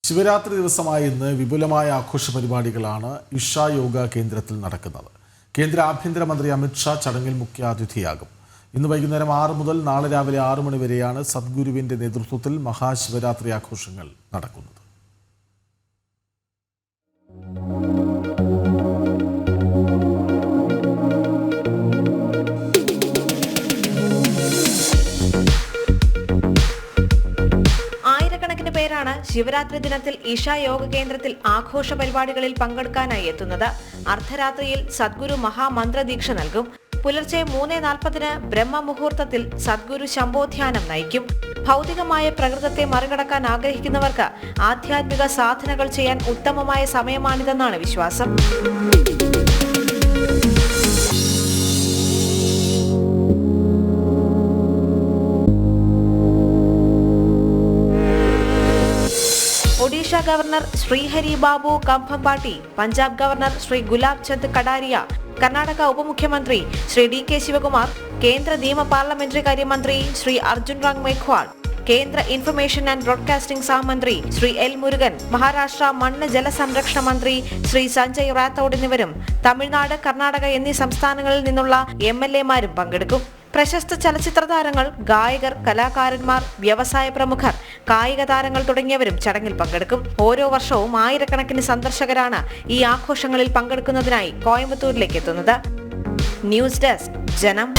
ശിവരാത്രി ദിവസമായ ഇന്ന് വിപുലമായ ആഘോഷ പരിപാടികളാണ് ഇഷ യോഗ കേന്ദ്രത്തിൽ നടക്കുന്നത്. കേന്ദ്ര ആഭ്യന്തരമന്ത്രി അമിത്ഷാ ചടങ്ങിൽ മുഖ്യാതിഥിയാകും. ഇന്ന് വൈകുന്നേരം 6 മുതൽ നാളെ രാവിലെ 6 മണി വരെയാണ് സദ്ഗുരുവിന്റെ നേതൃത്വത്തിൽ മഹാശിവരാത്രി ആഘോഷങ്ങൾ നടക്കുന്നത്. ആയിരക്കണക്കിന് പേരാണ് ശിവരാത്രി ദിനത്തിൽ ഇഷ യോഗ കേന്ദ്രത്തിൽ ആഘോഷ പരിപാടികളിൽ പങ്കെടുക്കാനായി എത്തുന്നത്. അർദ്ധരാത്രിയിൽ സദ്ഗുരു മഹാമന്ത്രദീക്ഷ നൽകും. പുലർച്ചെ 3:40 ബ്രഹ്മമുഹൂർത്തത്തിൽ സദ്ഗുരു ശംഭോധ്യാനം നയിക്കും. ഭൗതികമായ പ്രകൃതത്തെ മറികടക്കാൻ ആഗ്രഹിക്കുന്നവർക്ക് ആധ്യാത്മിക സാധനകൾ ചെയ്യാൻ ഉത്തമമായ സമയമാണിതെന്നാണ് വിശ്വാസം. ഒഡീഷ ഗവർണർ ശ്രീഹരി ബാബു കംഭംപാട്ടി, പഞ്ചാബ് ഗവർണർ ശ്രീ ഗുലാബ് ചന്ദ് കടാരിയ, കർണാടക ഉപമുഖ്യമന്ത്രി ശ്രീ DK ശിവകുമാർ, കേന്ദ്ര നിയമ പാർലമെന്ററി കാര്യമന്ത്രി ശ്രീ അർജുൻ റാം മേഘ്വാൾ, കേന്ദ്ര ഇൻഫർമേഷൻ ആൻഡ് ബ്രോഡ്കാസ്റ്റിംഗ് സഹമന്ത്രി ശ്രീ L മുരുകൻ, മഹാരാഷ്ട്ര മണ്ണ് ജലസംരക്ഷണ മന്ത്രി ശ്രീ സഞ്ജയ് റാത്തോഡ് എന്നിവരും തമിഴ്നാട്, കർണാടക എന്നീ സംസ്ഥാനങ്ങളിൽ നിന്നുള്ള MLA-മാരും പങ്കെടുക്കും. പ്രശസ്ത ചലച്ചിത്ര താരങ്ങൾ, ഗായകർ, കലാകാരന്മാർ, വ്യവസായ പ്രമുഖർ, കായിക താരങ്ങൾ തുടങ്ങിയവരും ചടങ്ങിൽ പങ്കെടുക്കും. ഓരോ വർഷവും ആയിരക്കണക്കിന് സന്ദർശകരാണ് ഈ ആഘോഷങ്ങളിൽ പങ്കെടുക്കുന്നതിനായി കോയമ്പത്തൂരിലേക്ക് എത്തുന്നത്. ന്യൂസ് ഡെസ്ക്, ജനം.